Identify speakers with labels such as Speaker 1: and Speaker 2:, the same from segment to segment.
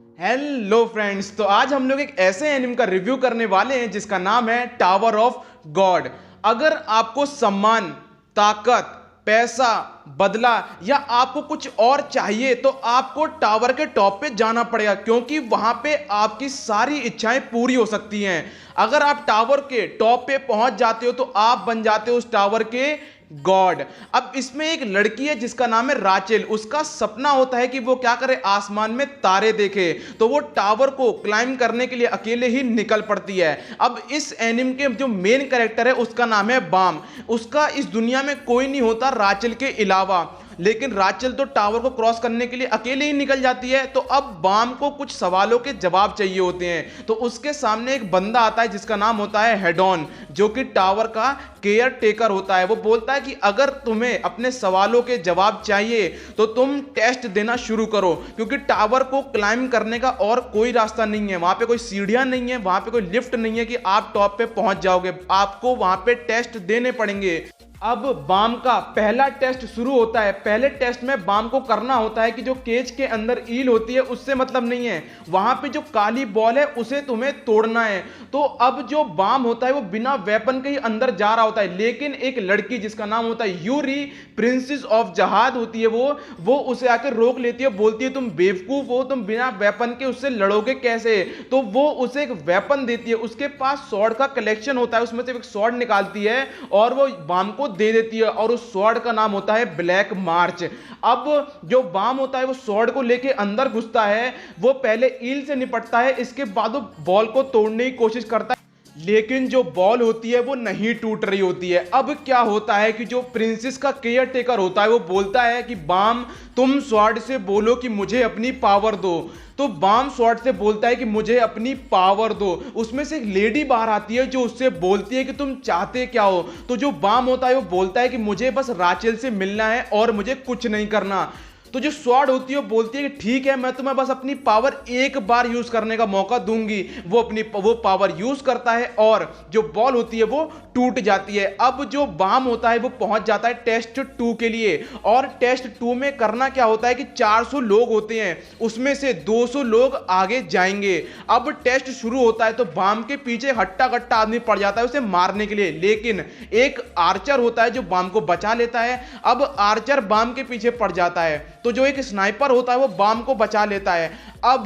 Speaker 1: Hello friends, तो आज हम लोग एक ऐसे एनिम का रिव्यू करने वाले हैं जिसका नाम है टावर ऑफ गॉड। अगर आपको सम्मान, ताकत, पैसा, बदला या आपको कुछ और चाहिए तो आपको टावर के टॉप पे जाना पड़ेगा, क्योंकि वहां पे आपकी सारी इच्छाएं पूरी हो सकती हैं। अगर आप टावर के टॉप पे पहुंच जाते हो तो आप बन जाते हो उस टावर के गॉड। अब इसमें एक लड़की है जिसका नाम है राचेल। उसका सपना होता है कि वो क्या करे, आसमान में तारे देखे। तो वो टावर को क्लाइम करने के लिए अकेले ही निकल पड़ती है। अब इस एनिम के जो मेन कैरेक्टर है उसका नाम है बाम। उसका इस दुनिया में कोई नहीं होता राचेल के अलावा, लेकिन राचेल तो टावर को क्रॉस करने के लिए अकेले ही निकल जाती है। तो अब बाम को कुछ सवालों के जवाब चाहिए होते हैं। तो उसके सामने एक बंदा आता है जिसका नाम होता है हेडॉन, जो कि टावर का केयर टेकर होता है। वो बोलता है कि अगर तुम्हें अपने सवालों के जवाब चाहिए तो तुम टेस्ट देना शुरू करो, क्योंकि टावर को क्लाइम करने का और कोई रास्ता नहीं है। वहां पे कोई सीढ़ियां नहीं है, वहां पे कोई लिफ्ट नहीं है कि आप टॉप पे पहुंच जाओगे। आपको वहां पे टेस्ट देने पड़ेंगे। अब बाम का पहला टेस्ट शुरू होता है। पहले टेस्ट में बाम को करना होता है कि जो केज के अंदर ईल होती है उससे मतलब नहीं है, वहां पे जो काली बॉल है उसे तुम्हें तोड़ना है। तो अब जो बाम होता है वो बिना वेपन के ही अंदर जा रहा होता है, लेकिन एक लड़की जिसका नाम होता है यूरी, प्रिंसेस ऑफ जहाद होती है वो उसे आकर रोक लेती है। बोलती है तुम बेवकूफ हो, तुम बिना वेपन के उससे लड़ोगे कैसे। तो वो उसे एक वेपन देती है। उसके पास स्वॉर्ड का कलेक्शन होता है, उसमें से एक स्वॉर्ड निकालती है और वो बाम को दे देती है, और उस स्वॉर्ड का नाम होता है ब्लैक मार्च। अब जो बाम होता है वो स्वॉर्ड को लेके अंदर घुसता है। वो पहले ईल से निपटता है, इसके बाद वो बॉल को तोड़ने की कोशिश करता है, लेकिन जो बॉल होती है वो नहीं टूट रही होती है। अब क्या होता है कि जो प्रिंसेस का केयर टेकर होता है वो बोलता है कि बाम तुम स्वॉर्ड से बोलो कि मुझे अपनी पावर दो। तो बाम स्वॉर्ड से बोलता है कि मुझे अपनी पावर दो। उसमें से एक लेडी बाहर आती है जो उससे बोलती है कि तुम चाहते क्या हो। तो जो बाम होता है वो बोलता है कि मुझे बस राचेल से मिलना है और मुझे कुछ नहीं करना। तो जो स्वॉर्ड होती है वो बोलती है कि ठीक है, मैं तुम्हें बस अपनी पावर एक बार यूज करने का मौका दूंगी। वो पावर यूज करता है और जो बॉल होती है वो टूट जाती है। अब जो बाम होता है वो पहुंच जाता है टेस्ट 2 के लिए, और टेस्ट 2 में करना क्या होता है कि 400 लोग होते हैं, उसमें से 200 लोग आगे जाएंगे। अब टेस्ट शुरू होता है तो बाम के पीछे हट्टा कट्टा आदमी पड़ जाता है उसे मारने के लिए, लेकिन एक आर्चर होता है जो बाम को बचा लेता है। अब आर्चर बाम के पीछे पड़ जाता है तो जो एक स्नाइपर होता है वो बाम को बचा लेता है। अब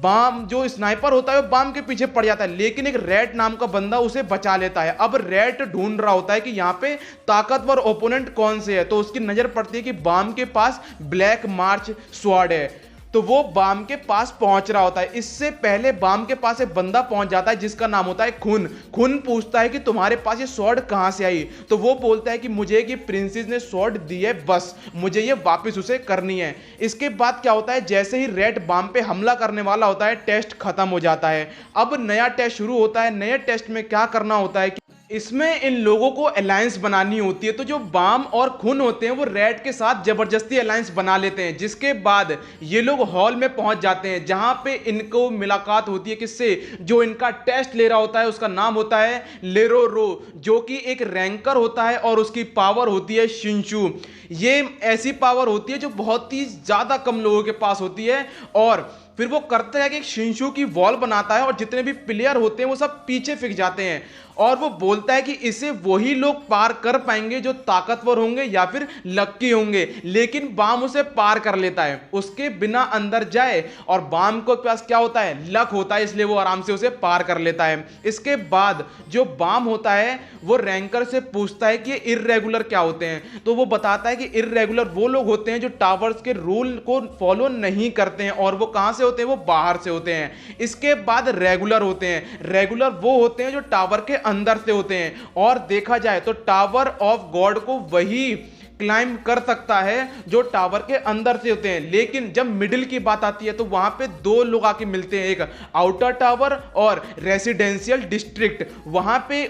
Speaker 1: बाम जो स्नाइपर होता है वो बाम के पीछे पड़ जाता है, लेकिन एक रैट नाम का बंदा उसे बचा लेता है। अब रैट ढूंढ रहा होता है कि यहाँ पे ताकतवर ओपोनेंट कौन से है, तो उसकी नजर पड़ती है कि बाम के पास ब्लैक मार्च स्वॉर्ड है। तो वो बाम के पास पहुंच रहा होता है। इससे पहले बाम के पास एक बंदा पहुंच जाता है जिसका नाम होता है खून। खून पूछता है कि तुम्हारे पास ये स्वॉर्ड कहां से आई। तो वो बोलता है कि मुझे कि प्रिंसेस ने स्वॉर्ड दी है, बस मुझे ये वापस उसे करनी है। इसके बाद क्या होता है, जैसे ही रेड बाम पे हमला करने वाला होता है टेस्ट खत्म हो जाता है। अब नया टेस्ट शुरू होता है। नए टेस्ट में क्या करना होता है कि इसमें इन लोगों को अलायंस बनानी होती है। तो जो बाम और खून होते हैं वो रेड के साथ जबरदस्ती अलायंस बना लेते हैं, जिसके बाद ये लोग हॉल में पहुंच जाते हैं जहां पे इनको मुलाकात होती है किससे, जो इनका टेस्ट ले रहा होता है उसका नाम होता है लेरो रो, जो कि एक रैंकर होता है और उसकी पावर होती है शिंशु। ये ऐसी पावर होती है जो बहुत ही ज्यादा कम लोगों के पास होती है। और फिर वो करता है कि एक शिंशु की वॉल बनाता है और जितने भी प्लेयर होते हैं वो सब पीछे फिक जाते हैं, और वो बोलता है कि इसे वही लोग पार कर पाएंगे जो ताकतवर होंगे या फिर लक्की होंगे। लेकिन बाम उसे पार कर लेता है उसके बिना अंदर जाए, और बाम को पास क्या होता है, लक होता है, इसलिए वो आराम से उसे पार कर लेता है। इसके बाद जो बाम होता है वो रैंकर से पूछता है कि ये इर्रेगुलर क्या होते हैं। तो वो बताता है कि इर्रेगुलर वो लोग होते हैं जो टावर्स के रूल को फॉलो नहीं करते हैं, और वो कहां से होते हैं, वो बाहर से होते हैं। इसके बाद रेगुलर होते हैं। रेगुलर वो होते हैं जो टावर के अंदर से होते हैं, और देखा जाए तो टावर ऑफ गॉड को वही क्लाइम कर सकता है जो टावर के अंदर से होते हैं। लेकिन जब मिडिल की बात आती है तो वहां पे 2 लोग आके मिलते हैं, एक आउटर टावर और रेसिडेंशियल डिस्ट्रिक्ट। वहां पे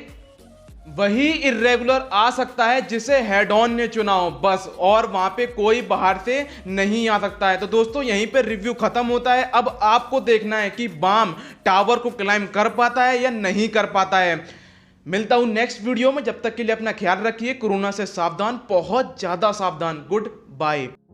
Speaker 1: वही इर्रेगुलर आ सकता है जिसे हेड ऑन ने चुना हो, बस, और वहां पे कोई बाहर से नहीं आ सकता है। तो दोस्तों यहीं पे रिव्यू खत्म होता है। अब आपको देखना है कि बाम टावर को क्लाइम कर पाता है या नहीं कर पाता है। मिलता हूं नेक्स्ट वीडियो में, जब तक के लिए अपना ख्याल रखिए, कोरोना से सावधान, बहुत ज्यादा सावधान। Good bye.